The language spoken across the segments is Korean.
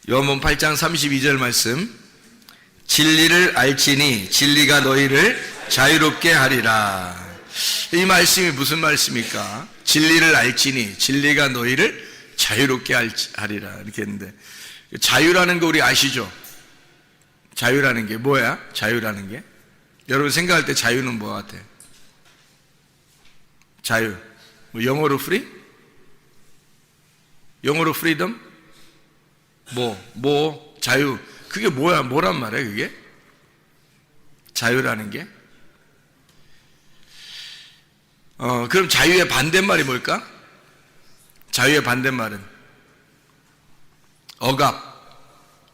요한복음 8장 32절 말씀, 진리를 알지니 진리가 너희를 자유롭게 하리라. 이 말씀이 무슨 말씀입니까? 진리를 알지니 진리가 너희를 자유롭게 하리라 이렇게 했는데, 자유라는 거 우리 아시죠? 자유라는 게 뭐야? 자유라는 게 여러분 생각할 때 자유는 뭐 같아? 자유 뭐 영어로 free? 영어로 freedom? 자유, 그게 뭐야? 뭐란 말이야 그게? 자유라는 게? 그럼 자유의 반대말이 뭘까? 자유의 반대말은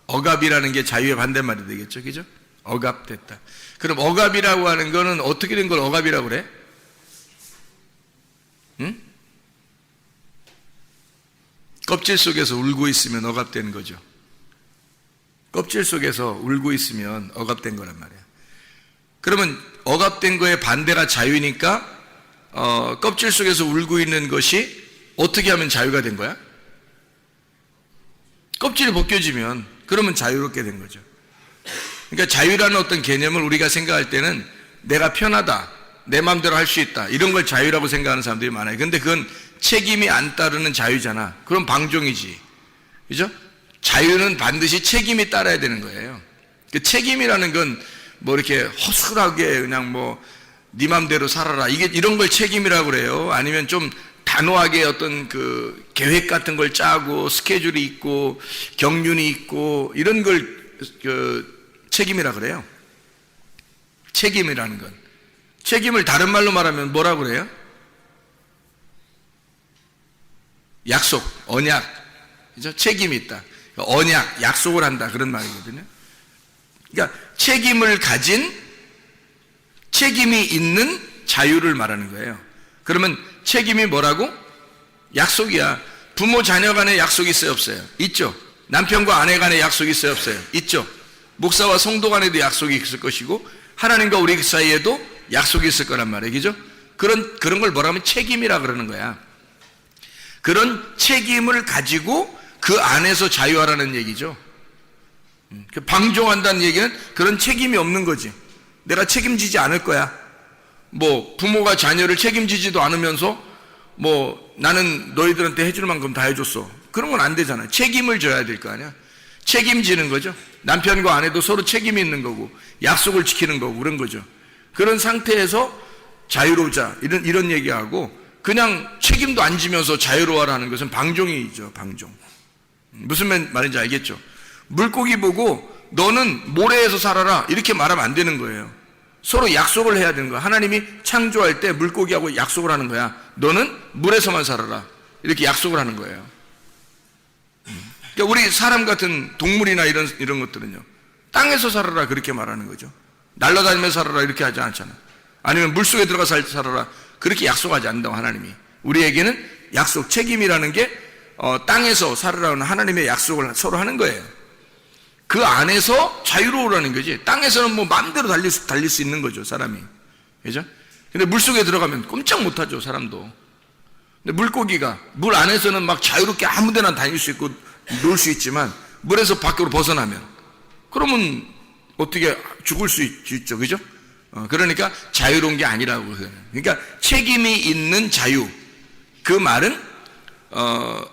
억압이라는 게 자유의 반대말이 되겠죠, 그죠? 억압됐다. 그럼 억압이라고 하는 거는 어떻게 된 걸 억압이라고 그래? 응? 껍질 속에서 울고 있으면 억압되는 거죠. 껍질 속에서 울고 있으면 억압된 거란 말이야. 그러면 억압된 거의 반대가 자유니까 껍질 속에서 울고 있는 것이 어떻게 하면 자유가 된 거야? 껍질이 벗겨지면 그러면 자유롭게 된 거죠. 그러니까 자유라는 어떤 개념을 우리가 생각할 때는 내가 편하다, 내 마음대로 할 수 있다, 이런 걸 자유라고 생각하는 사람들이 많아요. 근데 그건 책임이 안 따르는 자유잖아. 그럼 방종이지, 그죠? 자유는 반드시 책임이 따라야 되는 거예요. 그 책임이라는 건 뭐 이렇게 허술하게 그냥 뭐 네 맘대로 살아라, 이런 걸 책임이라고 그래요? 아니면 좀 단호하게 어떤 그 계획 같은 걸 짜고 스케줄이 있고 경륜이 있고 이런 걸 책임이라 그래요? 책임이라는 건, 책임을 다른 말로 말하면 뭐라고 그래요? 약속, 언약, 그죠? 책임이 있다. 언약, 약속을 한다, 그런 말이거든요. 그러니까 책임을 가진, 책임이 있는 자유를 말하는 거예요. 그러면 책임이 뭐라고? 약속이야. 부모 자녀 간에 약속이 있어요, 없어요? 있죠. 남편과 아내 간에 약속이 있어요, 없어요? 있죠. 목사와 성도 간에도 약속이 있을 것이고 하나님과 우리 사이에도 약속이 있을 거란 말이에요, 그죠? 그런 걸 뭐라 하면 책임이라 그러는 거야. 그런 책임을 가지고 그 안에서 자유하라는 얘기죠. 방종한다는 얘기는 그런 책임이 없는 거지. 내가 책임지지 않을 거야. 뭐 부모가 자녀를 책임지지도 않으면서 뭐 나는 너희들한테 해줄 만큼 다 해줬어, 그런 건 안 되잖아요. 책임을 져야 될 거 아니야. 책임지는 거죠. 남편과 아내도 서로 책임이 있는 거고 약속을 지키는 거고 그런 거죠. 그런 상태에서 자유로우자, 이런 얘기하고, 그냥 책임도 안 지면서 자유로워라는 것은 방종이죠, 방종. 무슨 말인지 알겠죠? 물고기 보고 너는 모래에서 살아라 이렇게 말하면 안 되는 거예요. 서로 약속을 해야 되는 거야. 하나님이 창조할 때 물고기하고 약속을 하는 거야. 너는 물에서만 살아라 이렇게 약속을 하는 거예요. 그러니까 우리 사람 같은 동물이나 이런 것들은요, 땅에서 살아라 그렇게 말하는 거죠. 날아다니면서 살아라 이렇게 하지 않잖아. 아니면 물속에 들어가 살아라 그렇게 약속하지 않는다고. 하나님이 우리에게는 약속, 책임이라는 게 땅에서 살아라는 하나님의 약속을 서로 하는 거예요. 그 안에서 자유로우라는 거지. 땅에서는 뭐 마음대로 달릴 수 있는 거죠, 사람이, 그죠? 근데 물속에 들어가면 꼼짝 못하죠, 사람도. 근데 물고기가 물 안에서는 막 자유롭게 아무데나 다닐 수 있고 놀 수 있지만 물에서 밖으로 벗어나면 그러면 어떻게 죽을 수 있죠, 그죠? 그러니까 자유로운 게 아니라고 해요. 그러니까 책임이 있는 자유, 그 말은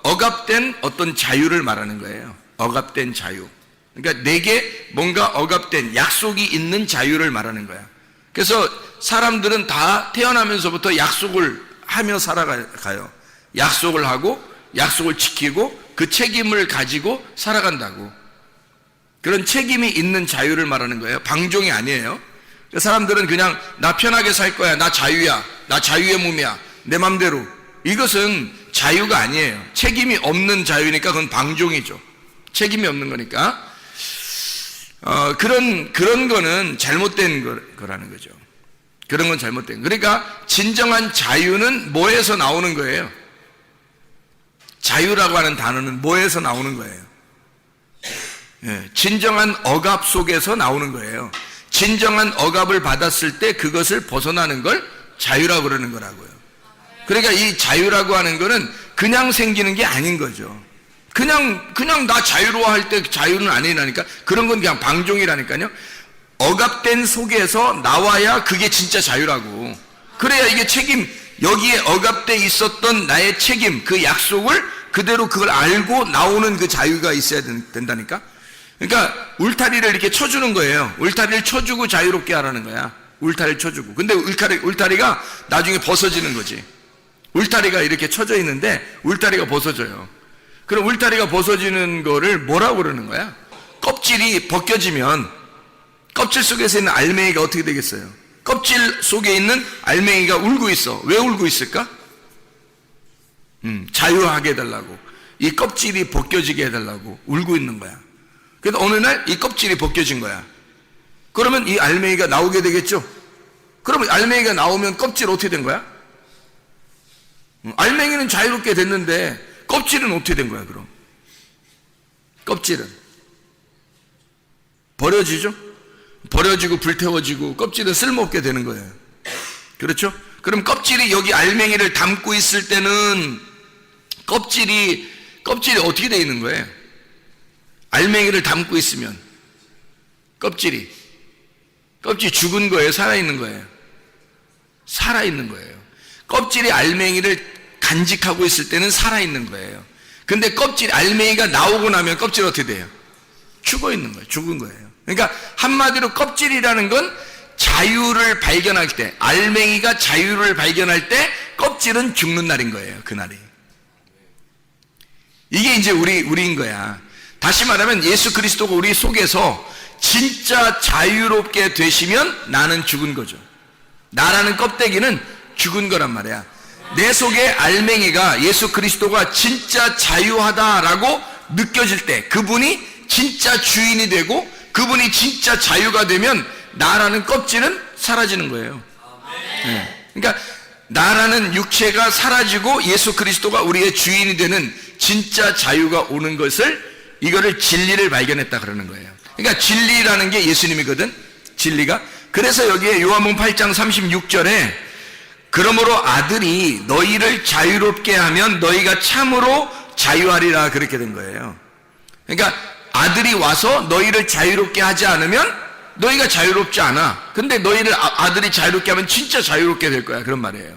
억압된 어떤 자유를 말하는 거예요. 억압된 자유. 그러니까 내게 뭔가 억압된 약속이 있는 자유를 말하는 거야. 그래서 사람들은 다 태어나면서부터 약속을 하며 살아가요. 약속을 하고 약속을 지키고 그 책임을 가지고 살아간다고. 그런 책임이 있는 자유를 말하는 거예요. 방종이 아니에요. 사람들은 그냥 나 편하게 살 거야, 나 자유야, 나 자유의 몸이야, 내 맘대로. 이것은 자유가 아니에요. 책임이 없는 자유니까 그건 방종이죠. 책임이 없는 거니까. 그런 거는 잘못된 거라는 거죠. 그런 건 잘못된. 그러니까 진정한 자유는 뭐에서 나오는 거예요? 자유라고 하는 단어는 뭐에서 나오는 거예요? 진정한 억압 속에서 나오는 거예요. 진정한 억압을 받았을 때 그것을 벗어나는 걸 자유라고 그러는 거라고요. 그러니까 이 자유라고 하는 거는 그냥 생기는 게 아닌 거죠. 그냥 나 자유로워할 때 자유는 아니라니까. 그런 건 그냥 방종이라니까요. 억압된 속에서 나와야 그게 진짜 자유라고. 그래야 이게 여기에 억압돼 있었던 나의 책임, 그 약속을 그대로 그걸 알고 나오는 그 자유가 있어야 된다니까. 그러니까 울타리를 이렇게 쳐주는 거예요. 울타리를 쳐주고 자유롭게 하라는 거야. 울타리를 쳐주고. 근데 울타리가 나중에 벗어지는 거지. 울타리가 이렇게 쳐져 있는데 울타리가 벗어져요. 그럼 울타리가 벗어지는 거를 뭐라고 그러는 거야? 껍질이 벗겨지면 껍질 속에서 있는 알맹이가 어떻게 되겠어요? 껍질 속에 있는 알맹이가 울고 있어. 왜 울고 있을까? 자유하게 해달라고. 이 껍질이 벗겨지게 해달라고 울고 있는 거야. 그래서 어느 날 이 껍질이 벗겨진 거야. 그러면 이 알맹이가 나오게 되겠죠? 그러면 알맹이가 나오면 껍질 어떻게 된 거야? 알맹이는 자유롭게 됐는데 껍질은 어떻게 된 거야 그럼? 껍질은 버려지죠? 버려지고 불태워지고 껍질은 쓸모없게 되는 거예요. 그렇죠? 그럼 껍질이 여기 알맹이를 담고 있을 때는 껍질이 어떻게 되어 있는 거예요? 알맹이를 담고 있으면 껍질이 죽은 거예요? 살아있는 거예요? 살아있는 거예요. 껍질이 알맹이를 간직하고 있을 때는 살아있는 거예요. 근데 알맹이가 나오고 나면 껍질이 어떻게 돼요? 죽어 있는 거예요. 죽은 거예요. 그러니까 한마디로 껍질이라는 건 자유를 발견할 때, 알맹이가 자유를 발견할 때 껍질은 죽는 날인 거예요. 그날이. 이게 이제 우리인 거야. 다시 말하면 예수 그리스도가 우리 속에서 진짜 자유롭게 되시면 나는 죽은 거죠. 나라는 껍데기는 죽은 거란 말이야. 내 속에 알맹이가 예수 그리스도가 진짜 자유하다라고 느껴질 때, 그분이 진짜 주인이 되고 그분이 진짜 자유가 되면 나라는 껍질은 사라지는 거예요. 네. 그러니까 나라는 육체가 사라지고 예수 그리스도가 우리의 주인이 되는 진짜 자유가 오는 것을, 이거를 진리를 발견했다 그러는 거예요. 그러니까 진리라는 게 예수님이거든. 진리가. 그래서 여기에 요한복음 8장 36절에 그러므로 아들이 너희를 자유롭게 하면 너희가 참으로 자유하리라 그렇게 된 거예요. 그러니까 아들이 와서 너희를 자유롭게 하지 않으면 너희가 자유롭지 않아. 근데 너희를 아들이 자유롭게 하면 진짜 자유롭게 될 거야. 그런 말이에요.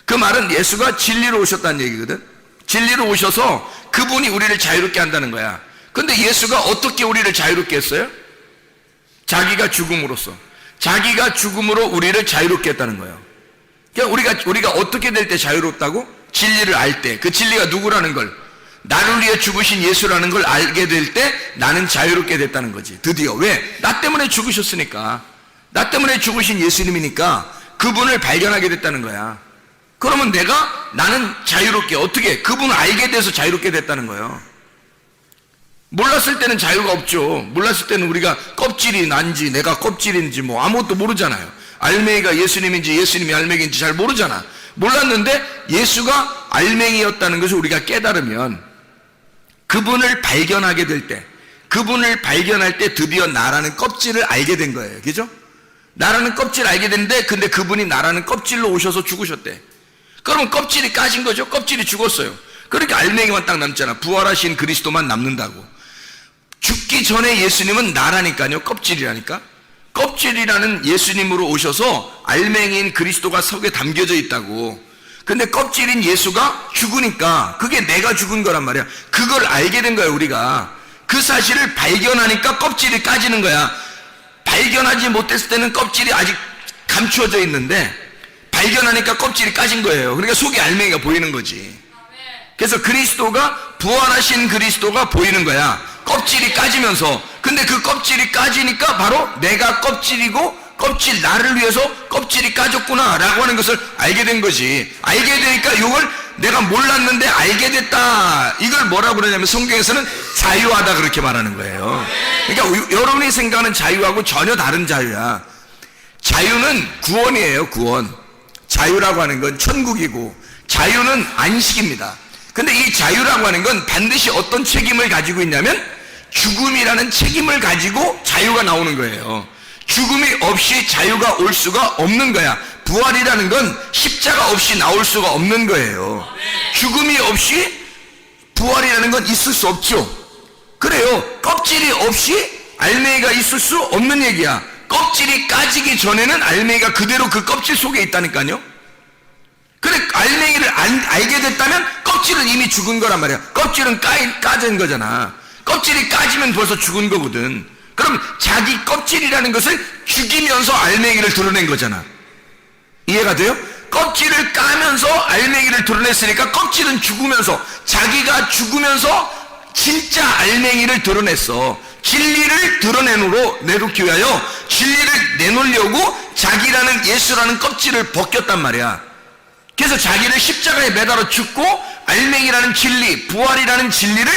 그 말은 예수가 진리로 오셨다는 얘기거든. 진리로 오셔서 그분이 우리를 자유롭게 한다는 거야. 근데 예수가 어떻게 우리를 자유롭게 했어요? 자기가 죽음으로써. 자기가 죽음으로 우리를 자유롭게 했다는 거예요. 그러니까 우리가 어떻게 될 때 자유롭다고? 진리를 알 때. 그 진리가 누구라는 걸, 나를 위해 죽으신 예수라는 걸 알게 될 때 나는 자유롭게 됐다는 거지. 드디어. 왜? 나 때문에 죽으셨으니까. 나 때문에 죽으신 예수님이니까 그분을 발견하게 됐다는 거야. 그러면 나는 자유롭게, 어떻게? 그분을 알게 돼서 자유롭게 됐다는 거예요. 몰랐을 때는 자유가 없죠. 몰랐을 때는 우리가 껍질이 난지 내가 껍질인지 뭐 아무것도 모르잖아요. 알맹이가 예수님인지 예수님이 알맹이인지 잘 모르잖아. 몰랐는데 예수가 알맹이였다는 것을 우리가 깨달으면, 그분을 발견하게 될 때, 그분을 발견할 때 드디어 나라는 껍질을 알게 된 거예요. 그죠? 나라는 껍질을 알게 됐는데, 근데 그분이 나라는 껍질로 오셔서 죽으셨대. 그러면 껍질이 까진 거죠. 껍질이 죽었어요. 그러니까 알맹이만 딱 남잖아. 부활하신 그리스도만 남는다고. 죽기 전에 예수님은 나라니까요. 껍질이라니까. 껍질이라는 예수님으로 오셔서 알맹이인 그리스도가 속에 담겨져 있다고. 근데 껍질인 예수가 죽으니까 그게 내가 죽은 거란 말이야. 그걸 알게 된 거야 우리가. 그 사실을 발견하니까 껍질이 까지는 거야. 발견하지 못했을 때는 껍질이 아직 감추어져 있는데 발견하니까 껍질이 까진 거예요. 그러니까 속에 알맹이가 보이는 거지. 그래서 그리스도가, 부활하신 그리스도가 보이는 거야. 껍질이 까지면서. 근데 그 껍질이 까지니까 바로 내가 껍질이고, 껍질, 나를 위해서 껍질이 까졌구나 라고 하는 것을 알게 된 거지. 알게 되니까 이걸 내가 몰랐는데 알게 됐다. 이걸 뭐라고 그러냐면 성경에서는 자유하다 그렇게 말하는 거예요. 그러니까 여러분이 생각하는 자유하고 전혀 다른 자유야. 자유는 구원이에요, 구원. 자유라고 하는 건 천국이고, 자유는 안식입니다. 근데 이 자유라고 하는 건 반드시 어떤 책임을 가지고 있냐면 죽음이라는 책임을 가지고 자유가 나오는 거예요. 죽음이 없이 자유가 올 수가 없는 거야. 부활이라는 건 십자가 없이 나올 수가 없는 거예요. 죽음이 없이 부활이라는 건 있을 수 없죠. 그래요. 껍질이 없이 알맹이가 있을 수 없는 얘기야. 껍질이 까지기 전에는 알맹이가 그대로 그 껍질 속에 있다니까요. 그래, 알맹이를 알게 됐다면 껍질은 이미 죽은 거란 말이야. 껍질은 까진 거잖아. 껍질이 까지면 벌써 죽은 거거든. 그럼 자기 껍질이라는 것을 죽이면서 알맹이를 드러낸 거잖아. 이해가 돼요? 껍질을 까면서 알맹이를 드러냈으니까 껍질은 죽으면서, 자기가 죽으면서 진짜 알맹이를 드러냈어. 진리를 내놓기 위하여, 진리를 내놓으려고 자기라는 예수라는 껍질을 벗겼단 말이야. 그래서 자기를 십자가에 매달아 죽고 알맹이라는 진리, 부활이라는 진리를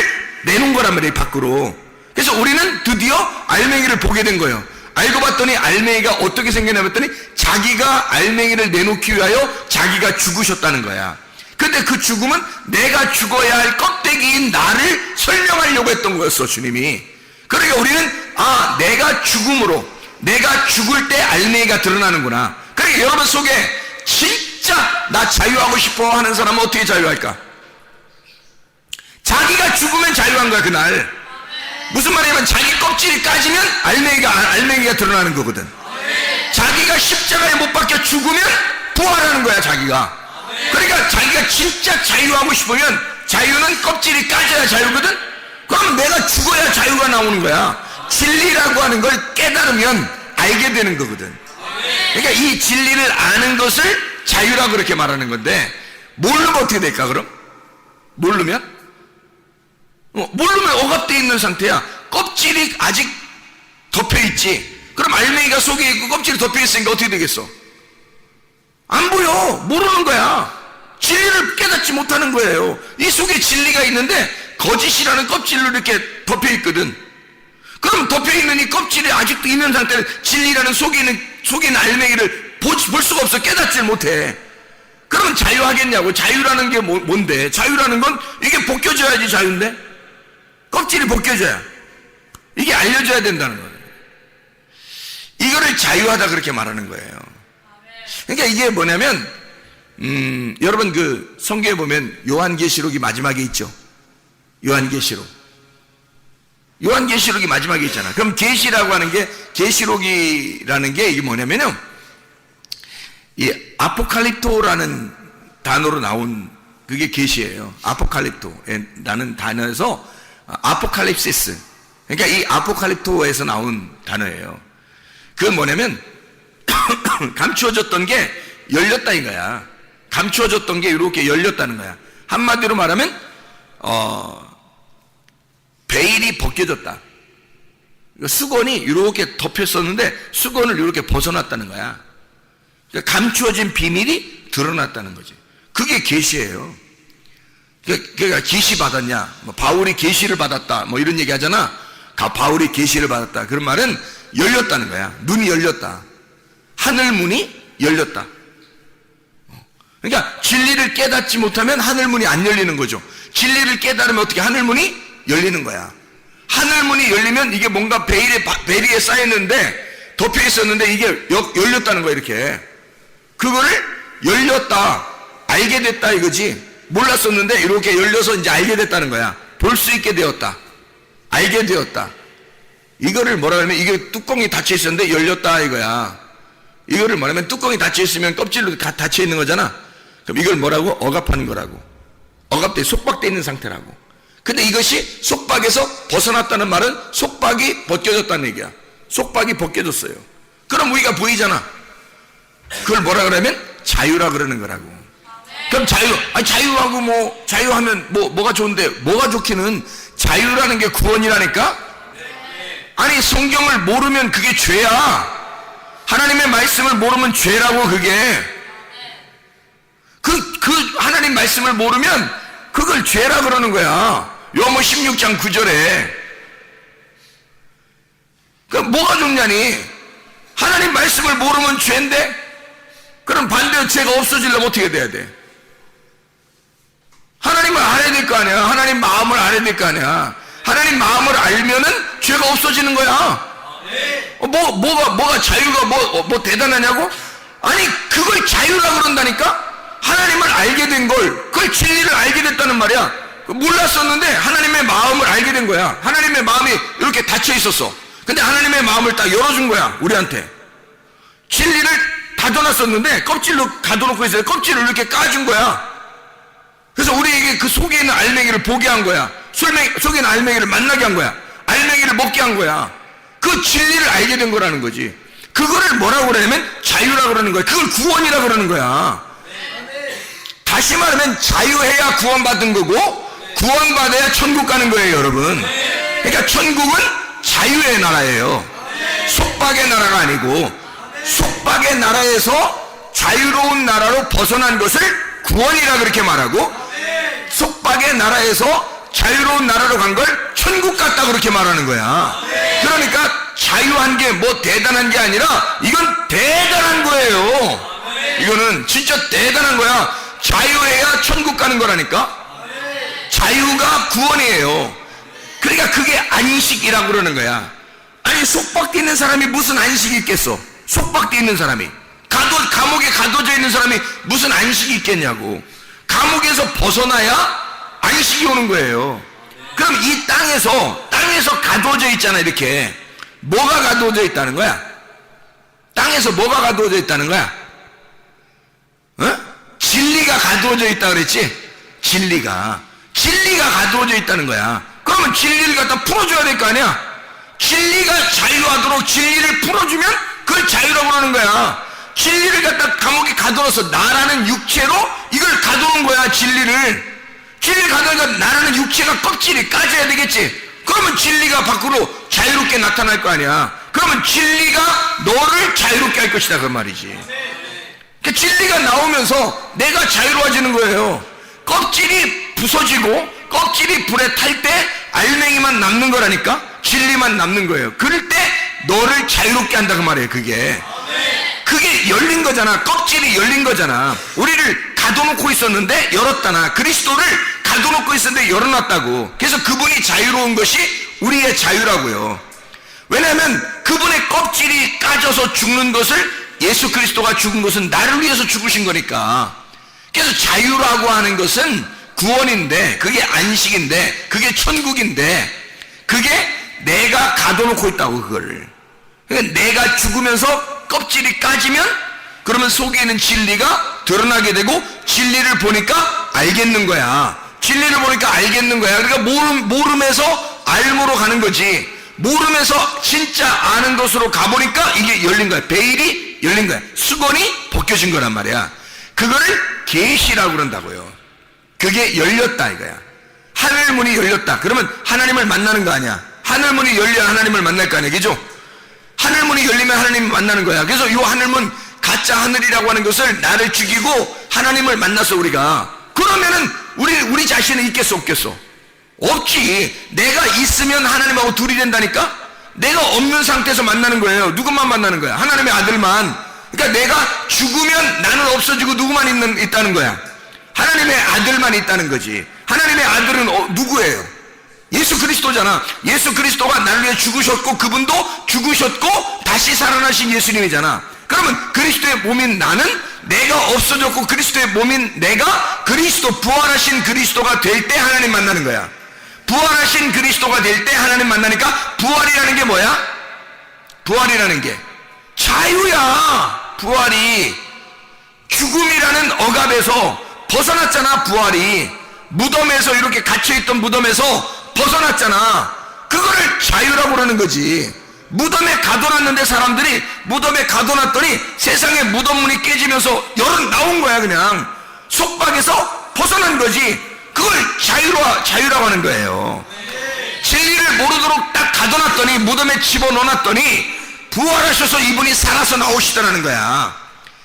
내놓은 거란 말이에요, 밖으로. 그래서 우리는 드디어 알맹이를 보게 된 거예요. 알고 봤더니 알맹이가 어떻게 생겼냐 봤더니 자기가 알맹이를 내놓기 위하여 자기가 죽으셨다는 거야. 근데 그 죽음은 내가 죽어야 할 껍데기인 나를 설명하려고 했던 거였어, 주님이. 그러니까 우리는 내가 죽음으로, 내가 죽을 때 알맹이가 드러나는구나. 그러니까 여러분 속에 진짜 나 자유하고 싶어 하는 사람은 어떻게 자유할까? 자기가 죽으면 자유한 거야, 그날. 무슨 말이냐면 자기 껍질이 까지면 알맹이가 드러나는 거거든. 자기가 십자가에 못 박혀 죽으면 부활하는 거야, 자기가. 그러니까 자기가 진짜 자유하고 싶으면, 자유는 껍질이 까져야 자유거든. 그럼 내가 죽어야 자유가 나오는 거야. 진리라고 하는 걸 깨달으면 알게 되는 거거든. 그러니까 이 진리를 아는 것을 자유라고 그렇게 말하는 건데, 모르면 어떻게 될까 그럼? 모르면 억압되어 있는 상태야. 껍질이 아직 덮여있지. 그럼 알맹이가 속에 있고 껍질이 덮여있으니까 어떻게 되겠어? 안 보여. 모르는 거야. 진리를 깨닫지 못하는 거예요. 이 속에 진리가 있는데 거짓이라는 껍질로 이렇게 덮여있거든. 그럼 덮여있는 이 껍질이 아직도 있는 상태는 진리라는 속에 있는 알맹이를 볼 수가 없어. 깨닫질 못해. 그러면 자유하겠냐고. 자유라는 게 뭔데? 자유라는 건 이게 벗겨져야지 자유인데? 껍질이 벗겨져야. 이게 알려져야 된다는 거예요. 이거를 자유하다 그렇게 말하는 거예요. 그러니까 이게 뭐냐면 여러분 그 성경에 보면 요한계시록이 마지막에 있죠. 요한계시록이 마지막에 있잖아. 그럼 계시라고 하는 게, 계시록이라는 게 이게 뭐냐면요, 이 아포칼립토라는 단어로 나온 그게 계시예요. 아포칼립토라는 단어에서 아포칼립시스, 그러니까 이 아포칼립토에서 나온 단어예요. 그건 뭐냐면 감추어졌던 게 열렸다 이거야. 감추어졌던 게 이렇게 열렸다는 거야. 한마디로 말하면 베일이 벗겨졌다. 수건이 이렇게 덮였었는데 수건을 이렇게 벗어났다는 거야. 그러니까 감추어진 비밀이 드러났다는 거지. 그게 계시예요. 그러니까 계시 받았냐, 바울이 계시를 받았다, 이런 얘기 하잖아. 바울이 계시를 받았다. 그런 말은 열렸다는 거야. 눈이 열렸다. 하늘 문이 열렸다. 그러니까 진리를 깨닫지 못하면 하늘 문이 안 열리는 거죠. 진리를 깨달으면 어떻게 하늘 문이 열리는 거야. 하늘 문이 열리면 이게 뭔가 베리에 쌓였는데, 덮여 있었는데 이게 열렸다는 거야, 이렇게. 그거를 열렸다, 알게 됐다 이거지. 몰랐었는데 이렇게 열려서 이제 알게 됐다는 거야. 볼 수 있게 되었다, 알게 되었다. 이거를 뭐라 하면, 이게 뚜껑이 닫혀 있었는데 열렸다 이거야. 이거를 뭐냐면 뚜껑이 닫혀 있으면 껍질로 닫혀 있는 거잖아. 그럼 이걸 뭐라고? 억압하는 거라고. 억압돼, 속박돼 있는 상태라고. 근데 이것이 속박에서 벗어났다는 말은 속박이 벗겨졌다는 얘기야. 속박이 벗겨졌어요. 그럼 우리가 보이잖아. 그걸 뭐라 그러면 자유라 그러는 거라고. 그럼 자유하고 뭐, 자유하면 뭐가 좋은데, 뭐가 좋기는 자유라는 게 구원이라니까? 아니, 성경을 모르면 그게 죄야. 하나님의 말씀을 모르면 죄라고, 그게. 하나님 말씀을 모르면 그걸 죄라 그러는 거야. 요한복음 16장 9절에. 그럼 뭐가 좋냐니? 하나님 말씀을 모르면 죄인데? 그럼 반대로 죄가 없어지려면 어떻게 돼야 돼? 하나님을 알아야 될 거 아니야. 하나님 마음을 알아야 될 거 아니야. 하나님 마음을 알면은 죄가 없어지는 거야. 뭐가 자유가 뭐 대단하냐고? 아니, 그걸 자유라 그런다니까? 하나님을 알게 된 걸, 그걸 진리를 알게 됐다는 말이야. 몰랐었는데 하나님의 마음을 알게 된 거야. 하나님의 마음이 이렇게 닫혀 있었어. 근데 하나님의 마음을 딱 열어준 거야, 우리한테. 진리를 닫아놨었는데 껍질로 가둬놓고 있어요. 껍질을 이렇게 까준 거야. 그래서 우리에게 그 속에 있는 알맹이를 보게 한 거야. 속에 있는 알맹이를 만나게 한 거야. 알맹이를 먹게 한 거야. 그 진리를 알게 된 거라는 거지. 그거를 뭐라고 그러냐면 자유라고 그러는 거야. 그걸 구원이라고 그러는 거야. 다시 말하면 자유해야 구원받은 거고, 구원받아야 천국 가는 거예요, 여러분. 그러니까 천국은 자유의 나라예요. 속박의 나라가 아니고, 속박의 나라에서 자유로운 나라로 벗어난 것을 구원이라 그렇게 말하고, 속박의 나라에서 자유로운 나라로 간 걸 천국 같다 그렇게 말하는 거야. 그러니까 자유한 게 뭐 대단한 게 아니라 이건 대단한 거예요. 이거는 진짜 대단한 거야. 자유해야 천국 가는 거라니까. 자유가 구원이에요. 그러니까 그게 안식이라고 그러는 거야. 아니, 속박돼 있는 사람이 무슨 안식이 있겠어? 속박돼 있는 사람이, 감옥에 가둬져 있는 사람이 무슨 안식이 있겠냐고. 감옥에서 벗어나야 안식이 오는 거예요. 그럼 이 땅에서 가둬져 있잖아. 이렇게 뭐가 가둬져 있다는 거야? 땅에서 뭐가 가둬져 있다는 거야? 진리가 가두어져 있다 그랬지? 진리가 가두어져 있다는 거야. 그러면 진리를 갖다 풀어줘야 될 거 아니야? 진리가 자유하도록 진리를 풀어주면 그걸 자유라고 그러는 거야. 진리를 갖다 감옥에 가둬놔서 나라는 육체로 이걸 가둬놓은 거야. 진리를 가둬니까 나라는 육체가 껍질이 까져야 되겠지. 그러면 진리가 밖으로 자유롭게 나타날 거 아니야. 그러면 진리가 너를 자유롭게 할 것이다, 그 말이지. 그 진리가 나오면서 내가 자유로워지는 거예요. 껍질이 부서지고 껍질이 불에 탈 때 알맹이만 남는 거라니까. 진리만 남는 거예요. 그럴 때 너를 자유롭게 한다, 그 말이에요. 그게 열린 거잖아. 껍질이 열린 거잖아. 우리를 가둬놓고 있었는데 열었다나, 그리스도를 가둬놓고 있었는데 열어놨다고. 그래서 그분이 자유로운 것이 우리의 자유라고요. 왜냐하면 그분의 껍질이 까져서 죽는 것을, 예수 그리스도가 죽은 것은 나를 위해서 죽으신 거니까. 그래서 자유라고 하는 것은 구원인데, 그게 안식인데, 그게 천국인데, 그게 내가 가둬놓고 있다고, 그거를. 그러니까 내가 죽으면서 껍질이 까지면 그러면 속에 있는 진리가 드러나게 되고, 진리를 보니까 알겠는 거야. 진리를 보니까 알겠는 거야. 그러니까 모름에서 알모로 가는 거지. 모름에서 진짜 아는 것으로 가보니까 이게 열린 거야. 베일이 열린 거야. 수건이 벗겨진 거란 말이야. 그거를 계시라고 그런다고요. 그게 열렸다 이거야. 하늘문이 열렸다. 그러면 하나님을 만나는 거 아니야. 하늘문이 열려야 하나님을 만날 거 아니야. 그죠? 하늘문이 열리면 하나님을 만나는 거야. 그래서 이 하늘문, 가짜 하늘이라고 하는 것을 나를 죽이고 하나님을 만나서 우리가, 그러면은 우리 자신은 있겠어 없겠어? 없지. 내가 있으면 하나님하고 둘이 된다니까. 내가 없는 상태에서 만나는 거예요. 누구만 만나는 거야? 하나님의 아들만. 그러니까 내가 죽으면 나는 없어지고 누구만 있다는 거야? 하나님의 아들만 있다는 거지. 하나님의 아들은 누구예요? 예수 그리스도잖아. 예수 그리스도가 나를 위해 죽으셨고, 그분도 죽으셨고 다시 살아나신 예수님이잖아. 그러면 그리스도의 몸인 나는, 내가 없어졌고 그리스도의 몸인 내가 그리스도, 부활하신 그리스도가 될 때 하나님 만나는 거야. 부활하신 그리스도가 될 때 하나님 만나니까, 부활이라는 게 뭐야? 부활이라는 게 자유야. 부활이 죽음이라는 억압에서 벗어났잖아. 부활이 무덤에서, 이렇게 갇혀있던 무덤에서 벗어났잖아. 그거를 자유라고 그러는 거지. 무덤에 가둬놨는데 사람들이 무덤에 가둬놨더니 세상에 무덤 문이 깨지면서 열은 나온 거야. 그냥 속박에서 벗어난 거지. 그걸 자유라고 하는 거예요. 진리를 모르도록 딱 가둬놨더니, 무덤에 집어넣어놨더니 부활하셔서 이분이 살아서 나오시더라는 거야.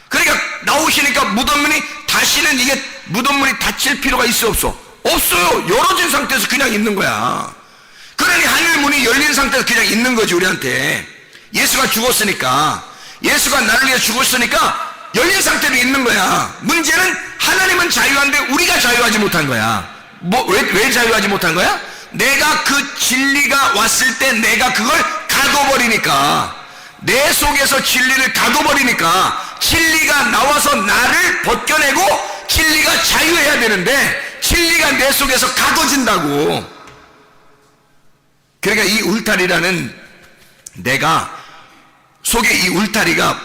그러니까 나오시니까 무덤문이 다시는, 이게 무덤문이 닫힐 필요가 있어 없어? 없어요. 열어진 상태에서 그냥 있는 거야. 그러니 하늘문이 열린 상태에서 그냥 있는 거지. 우리한테 예수가 죽었으니까, 예수가 나를 위해 죽었으니까 열린 상태로 있는 거야. 문제는 하나님은 자유한데 우리가 자유하지 못한 거야. 왜 자유하지 못한 거야? 내가 그 진리가 왔을 때 내가 그걸 가둬버리니까, 내 속에서 진리를 가둬버리니까, 진리가 나와서 나를 벗겨내고 진리가 자유해야 되는데 진리가 내 속에서 가둬진다고. 그러니까 이 울타리라는, 내가 속에 이 울타리가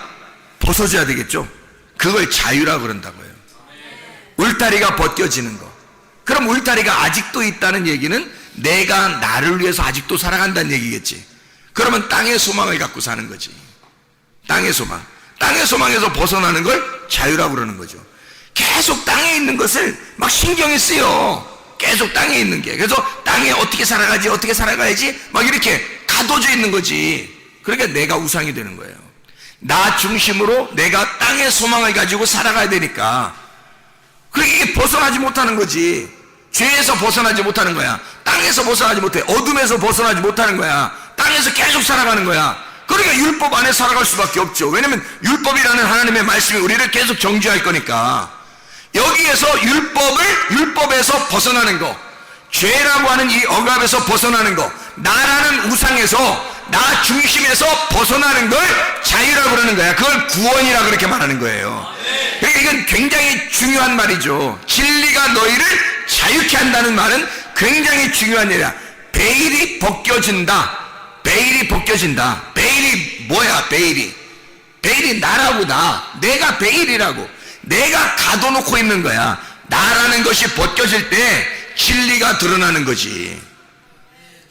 벗어져야 되겠죠. 그걸 자유라고 그런다고요. 울타리가 벗겨지는 거. 그럼 울타리가 아직도 있다는 얘기는 내가 나를 위해서 아직도 살아간다는 얘기겠지. 그러면 땅의 소망을 갖고 사는 거지. 땅의 소망. 땅의 소망에서 벗어나는 걸 자유라고 그러는 거죠. 계속 땅에 있는 것을 막 신경이 쓰여. 계속 땅에 있는 게. 그래서 땅에 어떻게 살아가지, 어떻게 살아가야지 막 이렇게 가둬져 있는 거지. 그러니까 내가 우상이 되는 거예요. 나 중심으로 내가 땅의 소망을 가지고 살아가야 되니까. 그러니까 이게 벗어나지 못하는 거지. 죄에서 벗어나지 못하는 거야. 땅에서 벗어나지 못해. 어둠에서 벗어나지 못하는 거야. 땅에서 계속 살아가는 거야. 그러니까 율법 안에 살아갈 수밖에 없죠. 왜냐면 율법이라는 하나님의 말씀이 우리를 계속 정죄할 거니까. 여기에서 율법에서 벗어나는 거, 죄라고 하는 이 억압에서 벗어나는 거, 나라는 우상에서, 나 중심에서 벗어나는 걸 자유라고 그러는 거야. 그걸 구원이라 그렇게 말하는 거예요. 그러니까 이건 굉장히 중요한 말이죠. 진리가 너희를 자유케 한다는 말은 굉장히 중요한 일이야. 베일이 벗겨진다. 베일이 벗겨진다. 베일이 뭐야? 베일이 나라고. 내가 베일이라고. 내가 가둬놓고 있는 거야. 나라는 것이 벗겨질 때 진리가 드러나는 거지.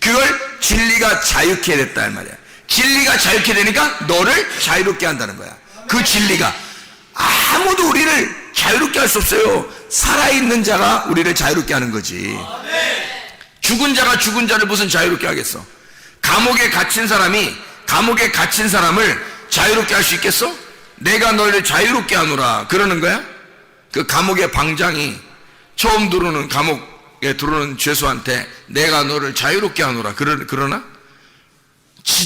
그걸 진리가 자유케 됐다 이 말이야. 진리가 자유케 되니까 너를 자유롭게 한다는 거야. 그 진리가. 아무도 우리를 자유롭게 할 수 없어요. 살아있는 자가 우리를 자유롭게 하는 거지. 죽은 자가 죽은 자를 무슨 자유롭게 하겠어? 감옥에 갇힌 사람을 자유롭게 할 수 있겠어? 내가 너희를 자유롭게 하노라 그러는 거야? 그 감옥의 방장이 처음 들어오는, 감옥에 들어오는 죄수한테 내가 너를 자유롭게 하노라 그러나?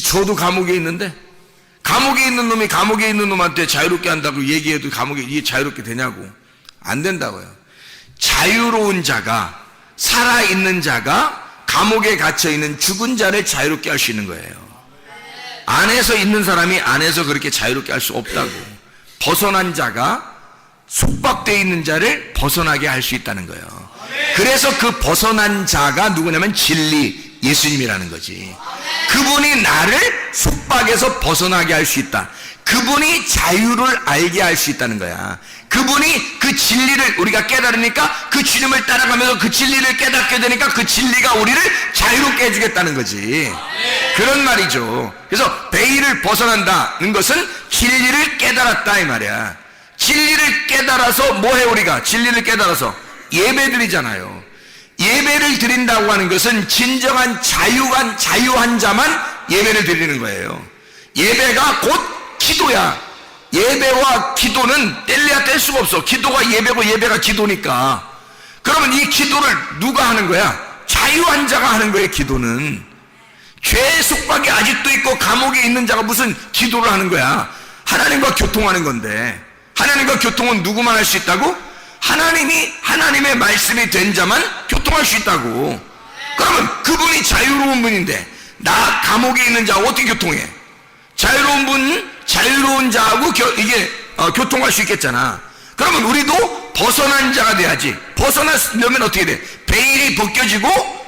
저도 감옥에 있는데, 감옥에 있는 놈이 감옥에 있는 놈한테 자유롭게 한다고 얘기해도 감옥에 이게 자유롭게 되냐고. 안 된다고요. 자유로운 자가, 살아있는 자가 감옥에 갇혀있는 죽은 자를 자유롭게 할 수 있는 거예요. 안에서 있는 사람이 안에서 그렇게 자유롭게 할 수 없다고. 벗어난 자가 속박되어 있는 자를 벗어나게 할 수 있다는 거예요. 그래서 그 벗어난 자가 누구냐면 진리, 예수님이라는 거지. 그분이 나를 속박에서 벗어나게 할 수 있다. 그분이 자유를 알게 할 수 있다는 거야. 그분이 그 진리를 우리가 깨달으니까 그 주님을 따라가면서 그 진리를 깨닫게 되니까 그 진리가 우리를 자유롭게 해주겠다는 거지. 그런 말이죠. 그래서 베일을 벗어난다는 것은 진리를 깨달았다 이 말이야. 진리를 깨달아서 뭐해 우리가? 진리를 깨달아서 예배 드리잖아요. 예배를 드린다고 하는 것은 진정한 자유한 자만 예배를 드리는 거예요. 예배가 곧 기도야. 예배와 기도는 뗄래야 뗄 수가 없어. 기도가 예배고 예배가 기도니까. 그러면 이 기도를 누가 하는 거야? 자유한 자가 하는 거예요. 기도는 죄의 속박이 아직도 있고 감옥에 있는 자가 무슨 기도를 하는 거야? 하나님과 교통하는 건데, 하나님과 교통은 누구만 할 수 있다고? 하나님이, 하나님의 말씀이 된 자만 교통할 수 있다고. 그러면 그분이 자유로운 분인데 나 감옥에 있는 자하고 어떻게 교통해? 자유로운 분, 자유로운 자하고 교통할 수 있겠잖아. 그러면 우리도 벗어난 자가 돼야지. 벗어나려면 어떻게 돼? 베일이 벗겨지고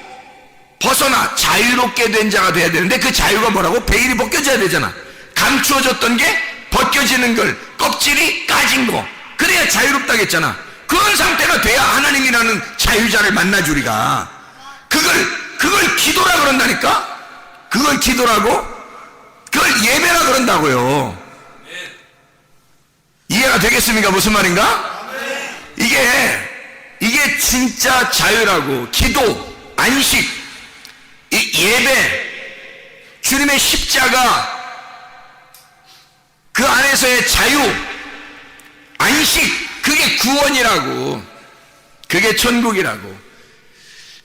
벗어나 자유롭게 된 자가 돼야 되는데, 그 자유가 뭐라고? 베일이 벗겨져야 되잖아. 감추어졌던 게 벗겨지는 걸, 껍질이 까진 거, 그래야 자유롭다겠잖아. 그런 상태가 돼야 하나님이라는 자유자를 만나지 우리가. 그걸 기도라 그런다니까. 그걸 기도라고, 그걸 예배라 그런다고요. 이해가 되겠습니까? 무슨 말인가? 이게 진짜 자유라고. 기도, 안식, 이 예배, 주님의 십자가, 그 안에서의 자유, 안식, 그게 구원이라고. 그게 천국이라고.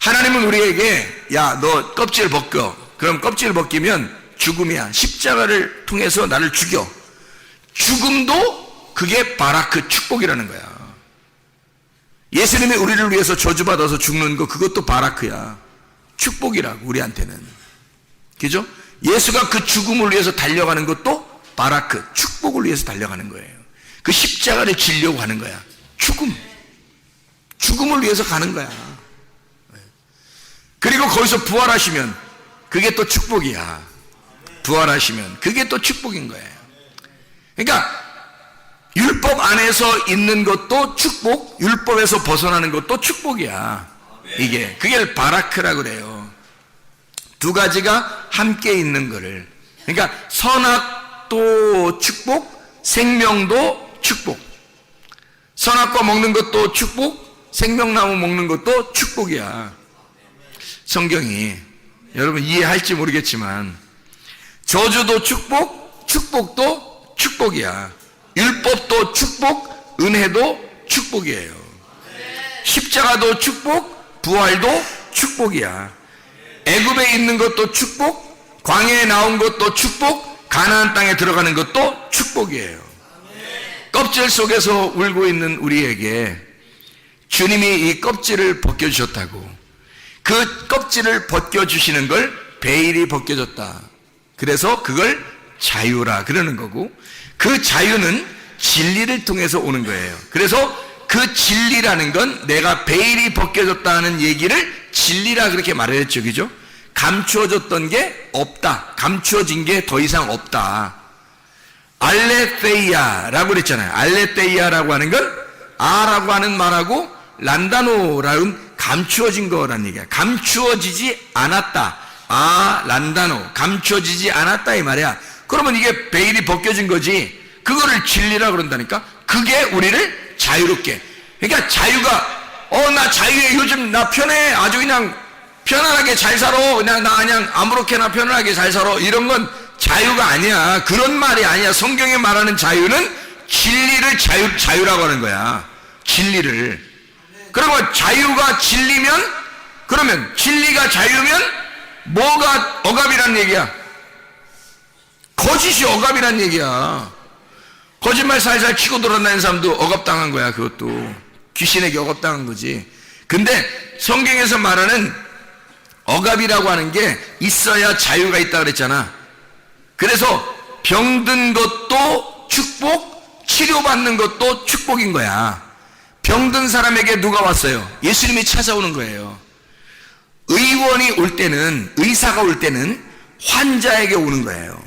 하나님은 우리에게 야, 너 껍질 벗겨. 그럼 껍질을 벗기면 죽음이야. 십자가를 통해서 나를 죽여. 죽음도 그게 바라크, 축복이라는 거야. 예수님이 우리를 위해서 저주받아서 죽는 거, 그것도 바라크야. 축복이라고, 우리한테는. 그죠? 예수가 그 죽음을 위해서 달려가는 것도 바라크, 축복을 위해서 달려가는 거예요. 그 십자가를 지려고 하는 거야. 죽음을 위해서 가는 거야. 그리고 거기서 부활하시면 그게 또 축복이야. 부활하시면 그게 또 축복인 거예요. 그러니까 율법 안에서 있는 것도 축복, 율법에서 벗어나는 것도 축복이야. 그게 바라크라고 그래요. 두 가지가 함께 있는 거를. 그러니까 선악도 축복, 생명도 축복. 선악과 먹는 것도 축복, 생명나무 먹는 것도 축복이야. 성경이 여러분 이해할지 모르겠지만 저주도 축복, 축복도 축복이야. 율법도 축복, 은혜도 축복이에요. 십자가도 축복, 부활도 축복이야. 애굽에 있는 것도 축복, 광야에 나온 것도 축복, 가나안 땅에 들어가는 것도 축복이에요. 껍질 속에서 울고 있는 우리에게 주님이 이 껍질을 벗겨주셨다고. 그 껍질을 벗겨주시는 걸 베일이 벗겨졌다. 그래서 그걸 자유라 그러는 거고, 그 자유는 진리를 통해서 오는 거예요. 그래서 그 진리라는 건 내가 베일이 벗겨졌다는 얘기를 진리라 그렇게 말했죠. 그죠? 감추어졌던 게 없다. 감추어진 게 더 이상 없다. 알레테이아라고 그랬잖아요. 알레테이아라고 하는 건 아라고 하는 말하고 란다노라는 감추어진 거란 얘기야. 감추어지지 않았다. 아, 란다노. 감추어지지 않았다 이 말이야. 그러면 이게 베일이 벗겨진 거지. 그거를 진리라 그런다니까. 그게 우리를 자유롭게. 그러니까 자유가 나 자유해. 요즘 나 편해. 아주 그냥 편안하게 잘 살아. 그냥 아무렇게나 편안하게 잘 살아. 이런 건 자유가 아니야. 그런 말이 아니야. 성경에 말하는 자유는 진리를 자유라고 하는 거야. 진리를. 그리고 자유가 진리면, 그러면 진리가 자유면 뭐가 억압이란 얘기야? 거짓이 억압이란 얘기야. 거짓말 살살 치고 돌아다니는 사람도 억압당한 거야. 그것도 귀신에게 억압당한 거지. 근데 성경에서 말하는 억압이라고 하는 게 있어야 자유가 있다 그랬잖아. 그래서 병든 것도 축복, 치료받는 것도 축복인 거야. 병든 사람에게 누가 왔어요? 예수님이 찾아오는 거예요. 의원이 올 때는, 의사가 올 때는 환자에게 오는 거예요.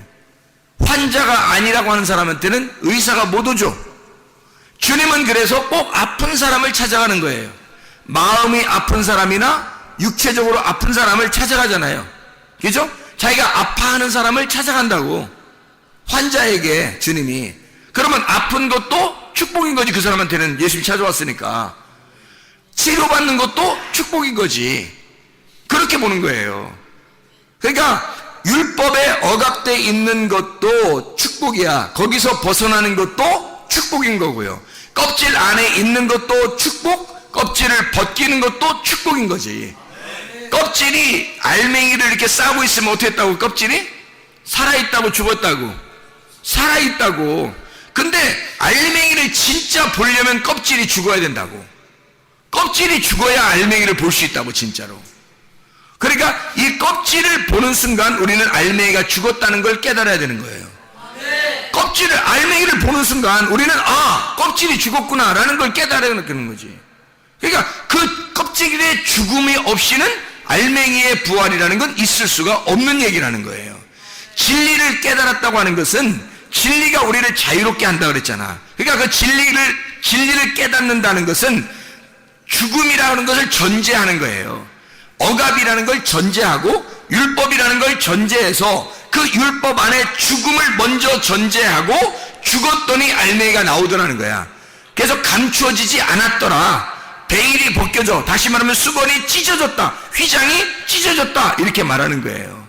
환자가 아니라고 하는 사람한테는 의사가 못 오죠. 주님은 그래서 꼭 아픈 사람을 찾아가는 거예요. 마음이 아픈 사람이나 육체적으로 아픈 사람을 찾아가잖아요. 그죠? 자기가 아파하는 사람을 찾아간다고. 환자에게 주님이. 그러면 아픈 것도 축복인 거지. 그 사람한테는 예수님이 찾아왔으니까. 치료받는 것도 축복인 거지. 그렇게 보는 거예요. 그러니까 율법에 억압되어 있는 것도 축복이야. 거기서 벗어나는 것도 축복인 거고요. 껍질 안에 있는 것도 축복, 껍질을 벗기는 것도 축복인 거지. 껍질이 알맹이를 이렇게 싸고 있으면 어떻게 했다고? 껍질이? 살아있다고 죽었다고? 살아있다고. 근데 알맹이를 진짜 보려면 껍질이 죽어야 된다고. 껍질이 죽어야 알맹이를 볼 수 있다고, 진짜로. 그러니까 이 껍질을 보는 순간 우리는 알맹이가 죽었다는 걸 깨달아야 되는 거예요. 알맹이를 보는 순간 우리는 껍질이 죽었구나 라는 걸 깨달아야 되는 거지. 그러니까 그 껍질의 죽음이 없이는 알맹이의 부활이라는 건 있을 수가 없는 얘기라는 거예요. 진리를 깨달았다고 하는 것은 진리가 우리를 자유롭게 한다 그랬잖아. 그러니까 그 진리를 깨닫는다는 것은 죽음이라는 것을 전제하는 거예요. 억압이라는 걸 전제하고 율법이라는 걸 전제해서 그 율법 안에 죽음을 먼저 전제하고 죽었더니 알맹이가 나오더라는 거야. 그래서 감추어지지 않았더라. 베일이 벗겨져, 다시 말하면 수건이 찢어졌다, 휘장이 찢어졌다, 이렇게 말하는 거예요.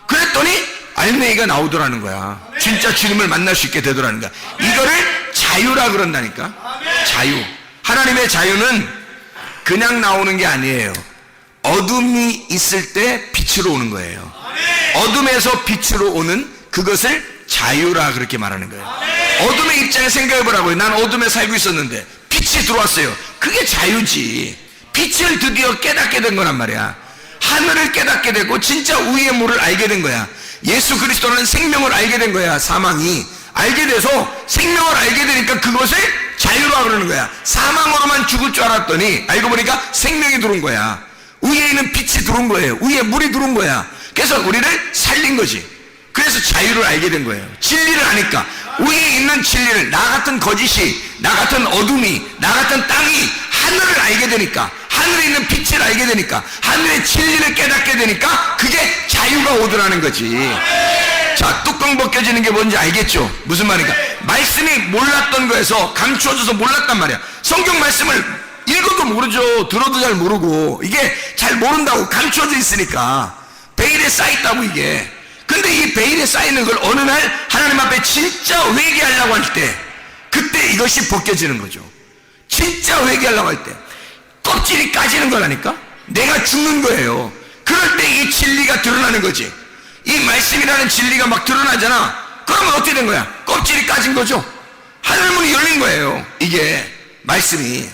그랬더니 알맹이가 나오더라는 거야. 진짜 주님을 만날 수 있게 되더라는 거야. 이거를 자유라 그런다니까. 자유. 하나님의 자유는 그냥 나오는 게 아니에요. 어둠이 있을 때 빛으로 오는 거예요. 어둠에서 빛으로 오는 그것을 자유라 그렇게 말하는 거예요. 어둠의 입장에 생각해보라고요. 난 어둠에 살고 있었는데 빛이 들어왔어요. 그게 자유지. 빛을 드디어 깨닫게 된 거란 말이야. 하늘을 깨닫게 되고 진짜 우위의 물을 알게 된 거야. 예수 그리스도는 생명을 알게 된 거야. 사망이 알게 돼서 생명을 알게 되니까 그것을 자유라 그러는 거야. 사망으로만 죽을 줄 알았더니 알고 보니까 생명이 들어온 거야. 위에 있는 빛이 들어온 거예요. 위에 물이 들어온 거야. 그래서 우리를 살린 거지. 그래서 자유를 알게 된 거예요. 진리를 아니까. 위에 있는 진리를, 나 같은 거짓이, 나 같은 어둠이, 나 같은 땅이 하늘을 알게 되니까, 하늘에 있는 빛을 알게 되니까, 하늘의 진리를 깨닫게 되니까 그게 자유가 오더라는 거지. 자, 뚜껑 벗겨지는 게 뭔지 알겠죠? 무슨 말인가? 말씀이 몰랐던 거에서 감추어져서 몰랐단 말이야. 성경 말씀을 읽어도 모르죠. 들어도 잘 모르고. 이게 잘 모른다고, 감추어져 있으니까. 베일에 쌓였다고 이게. 근데 이 베일에 쌓이는 걸 어느 날 하나님 앞에 진짜 회개하려고 할 때, 그때 이것이 벗겨지는 거죠. 진짜 회개하려고 할 때 껍질이 까지는 거라니까. 내가 죽는 거예요. 그럴 때 이 진리가 드러나는 거지. 이 말씀이라는 진리가 막 드러나잖아. 그러면 어떻게 된 거야? 껍질이 까진 거죠. 하늘문이 열린 거예요. 이게 말씀이,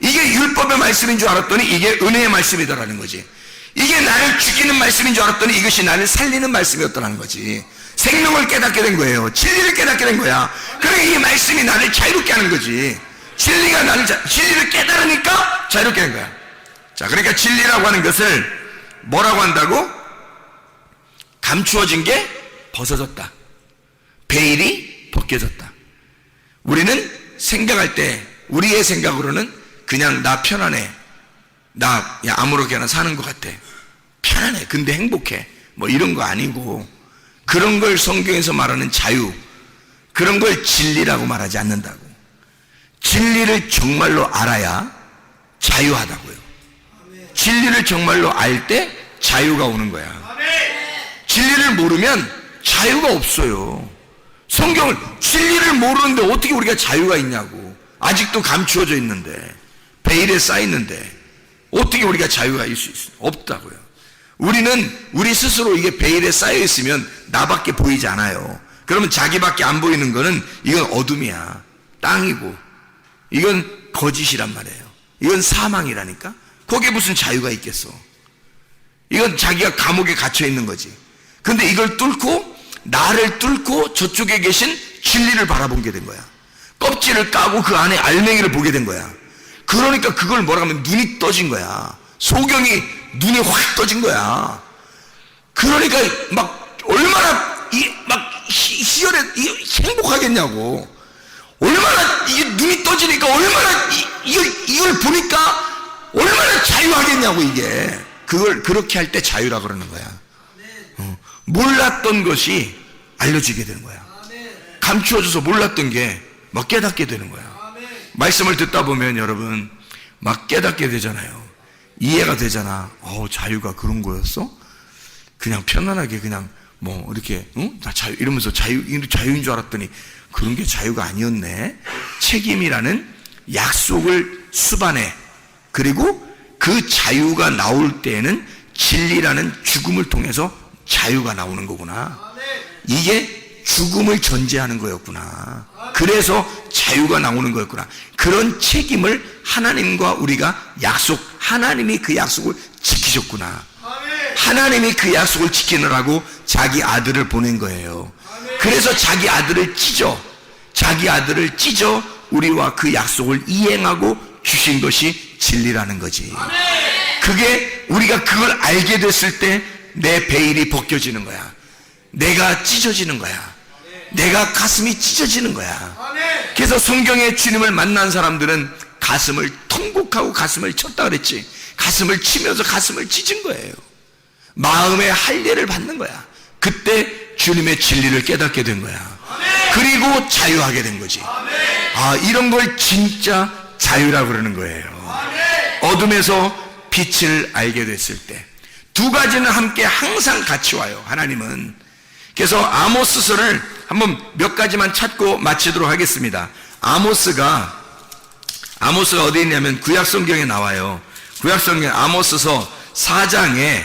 이게 율법의 말씀인 줄 알았더니 이게 은혜의 말씀이더라는 거지. 이게 나를 죽이는 말씀인 줄 알았더니 이것이 나를 살리는 말씀이었더라는 거지. 생명을 깨닫게 된 거예요. 진리를 깨닫게 된 거야. 그러니까 이 말씀이 나를 자유롭게 하는 거지. 진리가 나를 진리를 깨달으니까 자유롭게 된 거야. 자, 그러니까 진리라고 하는 것을 뭐라고 한다고? 감추어진 게 벗어졌다. 베일이 벗겨졌다. 우리는 생각할 때 우리의 생각으로는 그냥 나 편안해, 나 아무렇게나 사는 것 같아, 편안해, 근데 행복해, 뭐 이런 거 아니고, 그런 걸 성경에서 말하는 자유, 그런 걸 진리라고 말하지 않는다고. 진리를 정말로 알아야 자유하다고요. 진리를 정말로 알 때 자유가 오는 거야. 진리를 모르면 자유가 없어요. 성경을, 진리를 모르는데 어떻게 우리가 자유가 있냐고. 아직도 감추어져 있는데, 베일에 쌓여있는데 어떻게 우리가 자유가 있을 수 있어요? 없다고요. 우리는 우리 스스로 이게 베일에 쌓여있으면 나밖에 보이지 않아요. 그러면 자기밖에 안 보이는 거는 이건 어둠이야, 땅이고, 이건 거짓이란 말이에요. 이건 사망이라니까. 거기에 무슨 자유가 있겠어. 이건 자기가 감옥에 갇혀 있는 거지. 근데 이걸 뚫고, 나를 뚫고 저쪽에 계신 진리를 바라본 게 된 거야. 껍질을 까고 그 안에 알맹이를 보게 된 거야. 그러니까 그걸 뭐라고 하면 눈이 떠진 거야. 소경이 눈이 확 떠진 거야. 그러니까 막 얼마나 희열해, 행복하겠냐고. 얼마나 이게 눈이 떠지니까 얼마나 이걸 보니까 얼마나 자유하겠냐고. 이게 그걸 그렇게 할 때 자유라 그러는 거야. 몰랐던 것이 알려지게 되는 거야. 감추어져서 몰랐던 게 막 깨닫게 되는 거야. 말씀을 듣다 보면 여러분 막 깨닫게 되잖아요. 이해가 되잖아. 자유가 그런 거였어? 그냥 편안하게 그냥 뭐 이렇게 나 자유 이러면서 자유인 줄 알았더니 그런 게 자유가 아니었네. 책임이라는 약속을 수반해. 그리고 그 자유가 나올 때에는 진리라는 죽음을 통해서 자유가 나오는 거구나. 이게 죽음을 전제하는 거였구나. 그래서 자유가 나오는 거였구나. 그런 책임을 하나님과 우리가 하나님이 그 약속을 지키셨구나. 하나님이 그 약속을 지키느라고 자기 아들을 보낸 거예요. 그래서 자기 아들을 찢어 우리와 그 약속을 이행하고 주신 것이 진리라는 거지. 그게 우리가 그걸 알게 됐을 때 내 베일이 벗겨지는 거야. 내가 찢어지는 거야. 내가 가슴이 찢어지는 거야. 그래서 성경에 주님을 만난 사람들은 가슴을 통곡하고 가슴을 쳤다 그랬지. 가슴을 치면서 가슴을 찢은 거예요. 마음의 할례를 받는 거야. 그때 주님의 진리를 깨닫게 된 거야. 그리고 자유하게 된 거지. 아, 이런 걸 진짜 자유라고 그러는 거예요. 어둠에서 빛을 알게 됐을 때 두 가지는 함께 항상 같이 와요, 하나님은. 그래서 아모스서를 한번 몇 가지만 찾고 마치도록 하겠습니다. 아모스가 어디 있냐면 구약성경에 나와요. 구약성경 아모스서 4장에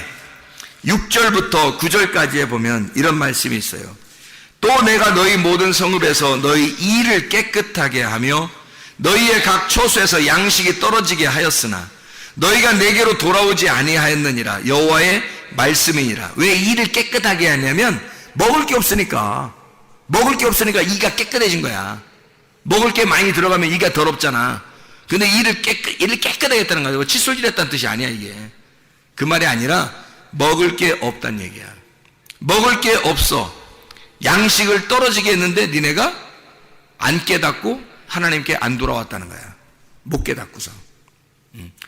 6절부터 9절까지에 보면 이런 말씀이 있어요. 또 내가 너희 모든 성읍에서 너희 이를 깨끗하게 하며 너희의 각 초소에서 양식이 떨어지게 하였으나 너희가 내게로 돌아오지 아니하였느니라. 여호와의 말씀이니라. 왜 이를 깨끗하게 하냐면 먹을 게 없으니까 이가 깨끗해진 거야. 먹을 게 많이 들어가면 이가 더럽잖아. 근데 이를 깨끗하게 했다는 거야. 칫솔질 했다는 뜻이 아니야, 이게. 그 말이 아니라 먹을 게 없다는 얘기야. 먹을 게 없어. 양식을 떨어지게 했는데 니네가 안 깨닫고 하나님께 안 돌아왔다는 거야. 못 깨닫고서.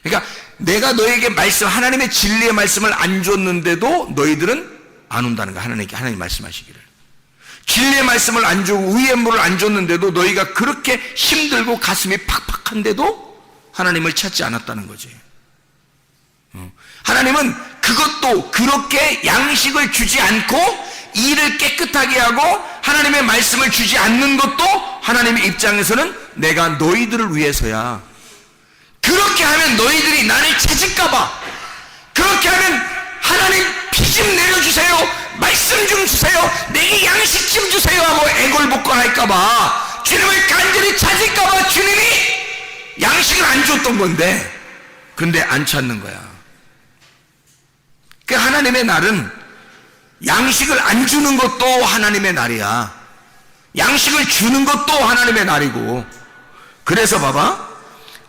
그러니까 내가 너에게 하나님의 진리의 말씀을 안 줬는데도 너희들은 안 온다는 거야. 하나님 말씀하시기를. 진리의 말씀을 안 주고 의의 물을 안 줬는데도 너희가 그렇게 힘들고 가슴이 팍팍한데도 하나님을 찾지 않았다는 거지. 하나님은 그것도 그렇게 양식을 주지 않고 이를 깨끗하게 하고 하나님의 말씀을 주지 않는 것도 하나님의 입장에서는 내가 너희들을 위해서야. 그렇게 하면 너희들이 나를 찾을까봐, 그렇게 하면 하나님 피 좀 내려주세요, 말씀 좀 주세요, 내게 양식 좀 주세요 하고 애걸복걸할까봐, 주님을 간절히 찾을까봐 주님이 양식을 안 줬던 건데, 근데 안 찾는 거야. 그 하나님의 날은 양식을 안 주는 것도 하나님의 날이야. 양식을 주는 것도 하나님의 날이고. 그래서 봐봐,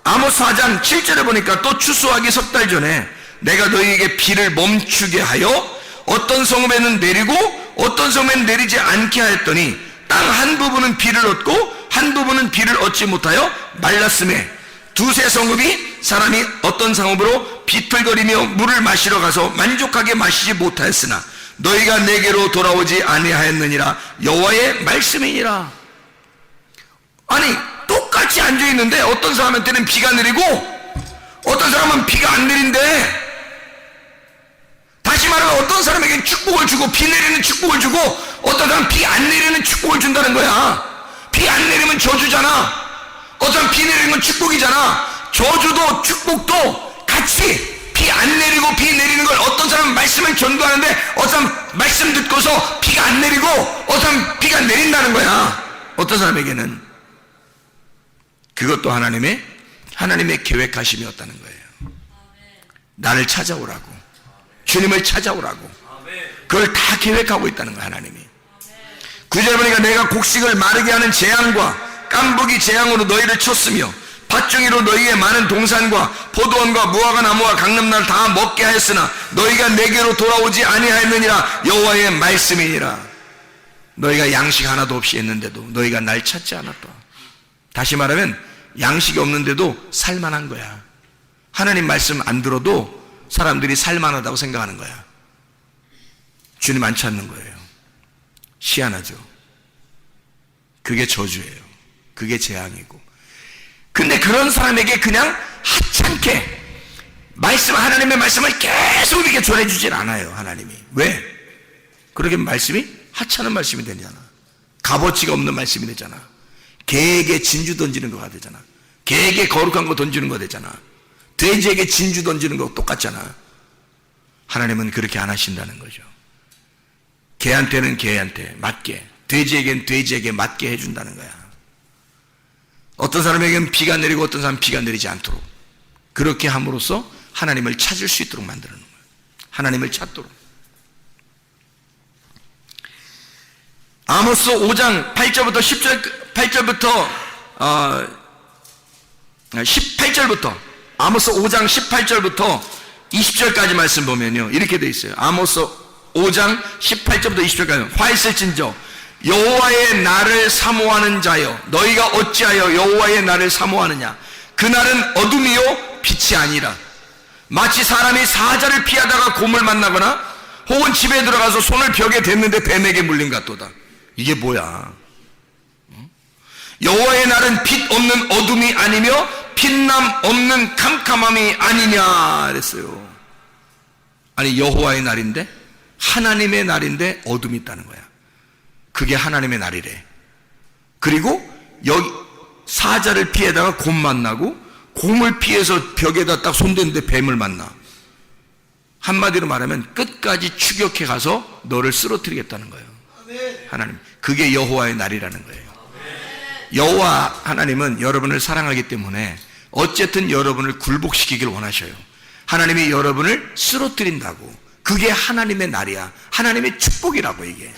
아모스 4장 7절에 보니까 또 추수하기 석 달 전에 내가 너희에게 비를 멈추게 하여 어떤 성읍에는 내리고 어떤 성읍에는 내리지 않게 하였더니 땅 한 부분은 비를 얻고 한 부분은 비를 얻지 못하여 말랐음에 두세 성읍이 사람이 어떤 성읍으로 비틀거리며 물을 마시러 가서 만족하게 마시지 못하였으나 너희가 내게로 돌아오지 아니하였느니라. 여호와의 말씀이니라. 아니, 똑같이 앉아있는데 어떤 사람한테는 비가 내리고 어떤 사람은 비가 안 내린대. 다시 말하면 어떤 사람에게는 축복을 주고 비 내리는 축복을 주고 어떤 사람은 비 안 내리는 축복을 준다는 거야. 비 안 내리면 저주잖아. 어떤 사람은 비 내리는 건 축복이잖아. 저주도 축복도 같이 비 안 내리고 비 내리는 걸 어떤 사람은 말씀을 전도하는데 어떤 사람은 말씀 듣고서 비가 안 내리고 어떤 사람은 비가 내린다는 거야. 어떤 사람에게는 그것도 하나님의 계획하심이었다는 거예요. 나를 찾아오라고, 주님을 찾아오라고, 그걸 다 계획하고 있다는 거예요, 하나님이. 9절 보니까 내가 곡식을 마르게 하는 재앙과 깐부기 재앙으로 너희를 쳤으며 밭중이로 너희의 많은 동산과 포도원과 무화과 나무와 강남나를 다 먹게 하였으나 너희가 내게로 돌아오지 아니하였느니라. 여호와의 말씀이니라. 너희가 양식 하나도 없이 했는데도 너희가 날 찾지 않았다. 다시 말하면 양식이 없는데도 살만한 거야. 하나님 말씀 안 들어도 사람들이 살만하다고 생각하는 거야. 주님 안 찾는 거예요. 희한하죠. 그게 저주예요. 그게 재앙이고. 근데 그런 사람에게 그냥 하찮게 하나님의 말씀을 계속 이렇게 전해주질 않아요, 하나님이. 왜? 그렇게 말씀이 하찮은 말씀이 되잖아. 값어치가 없는 말씀이 되잖아. 개에게 진주 던지는 거가 되잖아. 개에게 거룩한 거 던지는 거 되잖아. 돼지에게 진주 던지는 거 똑같잖아. 하나님은 그렇게 안 하신다는 거죠. 개한테는 개한테 맞게, 돼지에게는 돼지에게 맞게 해준다는 거야. 어떤 사람에게는 비가 내리고 어떤 사람은 비가 내리지 않도록 그렇게 함으로써 하나님을 찾을 수 있도록 만드는 거예요. 하나님을 찾도록. 아모스 5장 8절부터 18절부터 아모스 5장 18절부터 20절까지 말씀 보면요, 이렇게 돼 있어요. 아모스 5장 18절부터 20절까지 화 있을진저 여호와의 날을 사모하는 자여 너희가 어찌하여 여호와의 날을 사모하느냐. 그 날은 어둠이요 빛이 아니라 마치 사람이 사자를 피하다가 곰을 만나거나 혹은 집에 들어가서 손을 벽에 댔는데 뱀에게 물린 같도다. 이게 뭐야? 여호와의 날은 빛 없는 어둠이 아니며 빛남 없는 캄캄함이 아니냐 그랬어요. 아니 여호와의 날인데, 하나님의 날인데 어둠이 있다는 거야. 그게 하나님의 날이래. 그리고 여기 사자를 피해다가 곰 만나고, 곰을 피해서 벽에다 딱 손댔는데 뱀을 만나. 한마디로 말하면 끝까지 추격해 가서 너를 쓰러뜨리겠다는 거예요. 하나님, 그게 여호와의 날이라는 거예요. 여호와 하나님은 여러분을 사랑하기 때문에 어쨌든 여러분을 굴복시키길 원하셔요. 하나님이 여러분을 쓰러뜨린다고. 그게 하나님의 날이야. 하나님의 축복이라고. 이게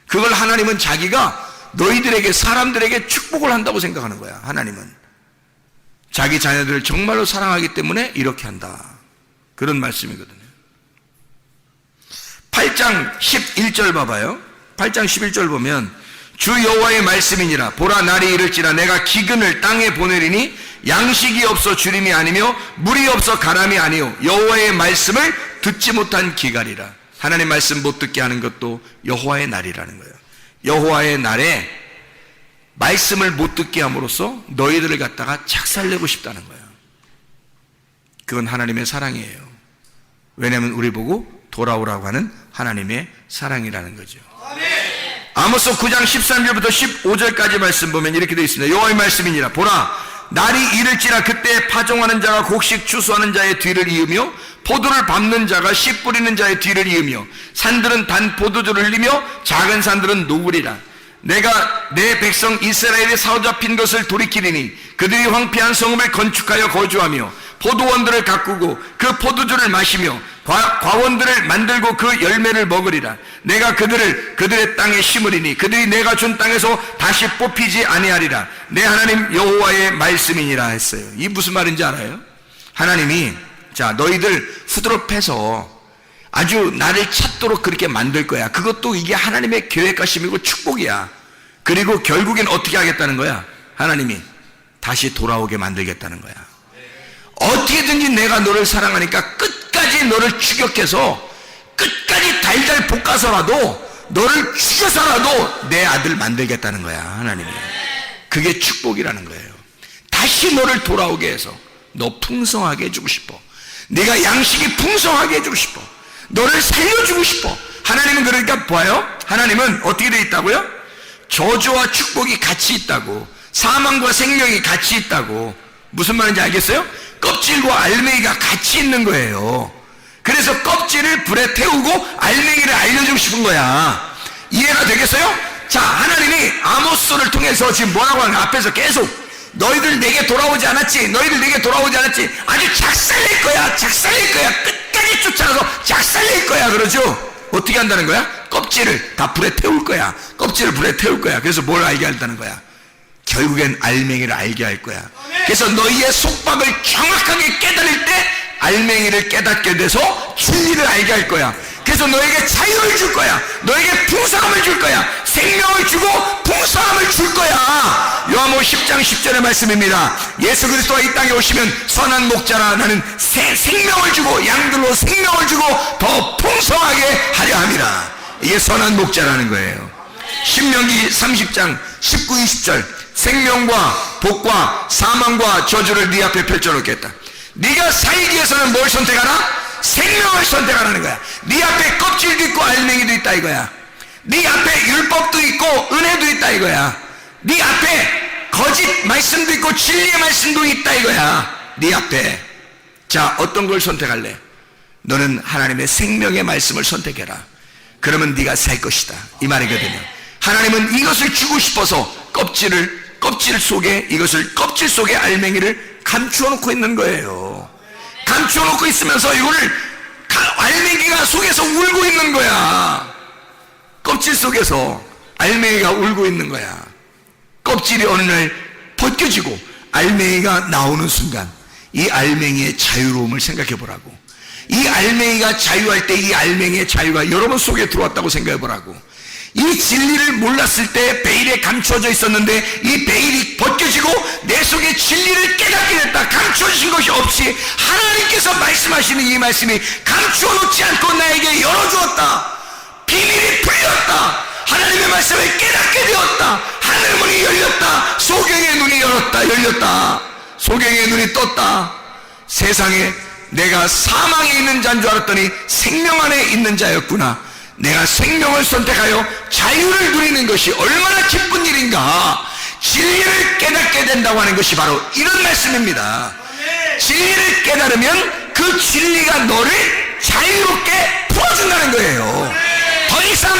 그걸 하나님은 자기가 너희들에게, 사람들에게 축복을 한다고 생각하는 거야. 하나님은 자기 자녀들을 정말로 사랑하기 때문에 이렇게 한다, 그런 말씀이거든요. 8장 11절 봐봐요. 8장 11절 보면 주 여호와의 말씀이니라. 보라, 날이 이를지라 내가 기근을 땅에 보내리니 양식이 없어 주림이 아니며 물이 없어 가람이 아니요 여호와의 말씀을 듣지 못한 기갈이라. 하나님 말씀 못 듣게 하는 것도 여호와의 날이라는 거예요. 여호와의 날에 말씀을 못 듣게 함으로써 너희들을 갖다가 착살내고 싶다는 거예요. 그건 하나님의 사랑이에요. 왜냐하면 우리 보고 돌아오라고 하는 하나님의 사랑이라는 거죠. 아모스 9장 13절부터 15절까지 말씀 보면 이렇게 되어 있습니다. 여호와의 말씀이니라. 보라, 날이 이를지라 그때 파종하는 자가 곡식 추수하는 자의 뒤를 이으며 포도를 밟는 자가 씨 뿌리는 자의 뒤를 이으며 산들은 단 포도주를 흘리며 작은 산들은 녹으리라. 내가 내 백성 이스라엘이 사로잡힌 것을 돌이키리니 그들이 황폐한 성읍을 건축하여 거주하며 포도원들을 가꾸고 그 포도주를 마시며 과원들을 만들고 그 열매를 먹으리라. 내가 그들의 땅에 심으리니 그들이 내가 준 땅에서 다시 뽑히지 아니하리라. 내 하나님 여호와의 말씀이니라 했어요. 이 무슨 말인지 알아요? 하나님이 자, 너희들 후드럽해서 아주 나를 찾도록 그렇게 만들 거야. 그것도 이게 하나님의 계획하심이고 축복이야. 그리고 결국엔 어떻게 하겠다는 거야? 하나님이 다시 돌아오게 만들겠다는 거야. 어떻게든지 내가 너를 사랑하니까 끝까지 너를 추격해서 끝까지 달달 볶아서라도 너를 죽여서라도 내 아들 만들겠다는 거야. 하나님이. 그게 축복이라는 거예요. 다시 너를 돌아오게 해서 너 풍성하게 해주고 싶어. 네가 양식이 풍성하게 해주고 싶어. 너를 살려주고 싶어. 하나님은 그러니까 봐요. 하나님은 어떻게 되어 있다고요? 저주와 축복이 같이 있다고. 사망과 생명이 같이 있다고. 무슨 말인지 알겠어요? 껍질과 알맹이가 같이 있는 거예요. 그래서 껍질을 불에 태우고 알맹이를 알려주고 싶은 거야. 이해가 되겠어요? 자, 하나님이 아모스를 통해서 지금 뭐라고 하는 거야? 앞에서 계속 너희들 내게 돌아오지 않았지, 너희들 내게 돌아오지 않았지, 아주 작살낼 거야, 작살낼 거야, 끝까지 쫓아가서 작살낼 거야. 그러죠? 어떻게 한다는 거야? 껍질을 다 불에 태울 거야. 껍질을 불에 태울 거야. 그래서 뭘 알게 한다는 거야? 결국엔 알맹이를 알게 할 거야. 그래서 너희의 속박을 정확하게 깨달을 때 알맹이를 깨닫게 돼서 진리를 알게 할 거야. 그래서 너에게 자유를 줄 거야. 너에게 풍성함을 줄 거야. 생명을 주고 풍성함을 줄 거야. 요한복음 10장 10절의 말씀입니다. 예수 그리스도가 이 땅에 오시면 선한 목자라 나는 생명을 주고 양들로 생명을 주고 더 풍성하게 하려 함이라. 이게 선한 목자라는 거예요. 신명기 30장 19, 20절 생명과 복과 사망과 저주를 네 앞에 펼쳐놓겠다. 네가 살기 위해서는 뭘 선택하나? 생명을 선택하라는 거야. 네 앞에 껍질도 있고 알맹이도 있다 이거야. 네 앞에 율법도 있고 은혜도 있다 이거야. 네 앞에 거짓 말씀도 있고 진리의 말씀도 있다 이거야. 네 앞에. 자, 어떤 걸 선택할래? 너는 하나님의 생명의 말씀을 선택해라. 그러면 네가 살 것이다 이 말이거든요. 하나님은 이것을 주고 싶어서 껍질 속에 이것을 껍질 속에 알맹이를 감추어 놓고 있는 거예요. 감추어 놓고 있으면서 이거를 알맹이가 속에서 울고 있는 거야. 껍질 속에서 알맹이가 울고 있는 거야. 껍질이 어느 날 벗겨지고 알맹이가 나오는 순간 이 알맹이의 자유로움을 생각해 보라고. 이 알맹이가 자유할 때 이 알맹이의 자유가 여러분 속에 들어왔다고 생각해 보라고. 이 진리를 몰랐을 때 베일에 감춰져 있었는데 이 베일이 벗겨지고 내 속에 진리를 깨닫게 됐다. 감춰주신 것이 없이 하나님께서 말씀하시는 이 말씀이 감추어 놓지 않고 나에게 열어주었다. 비밀이 풀렸다. 하나님의 말씀을 깨닫게 되었다. 하늘 문이 열렸다. 소경의 눈이 열렸다. 소경의 눈이 떴다. 세상에 내가 사망에 있는 자인 줄 알았더니 생명 안에 있는 자였구나. 내가 생명을 선택하여 자유를 누리는 것이 얼마나 기쁜 일인가. 진리를 깨닫게 된다고 하는 것이 바로 이런 말씀입니다. 진리를 깨달으면 그 진리가 너를 자유롭게 풀어준다는 거예요. 더 이상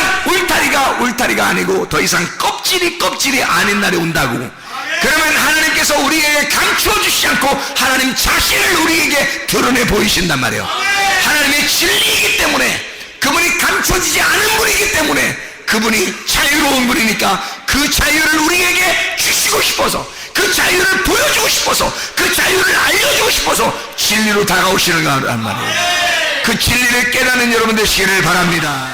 울타리가 아니고 더 이상 껍질이 아닌 날이 온다고. 그러면 하나님께서 우리에게 감추어 주시지 않고 하나님 자신을 우리에게 드러내 보이신단 말이에요. 하나님의 진리이기 때문에, 그분이 감춰지지 않은 분이기 때문에, 그분이 자유로운 분이니까 그 자유를 우리에게 주시고 싶어서, 그 자유를 보여주고 싶어서, 그 자유를 알려주고 싶어서 진리로 다가오시는 거란 말이에요. 그 진리를 깨닫는 여러분 되시기를 바랍니다.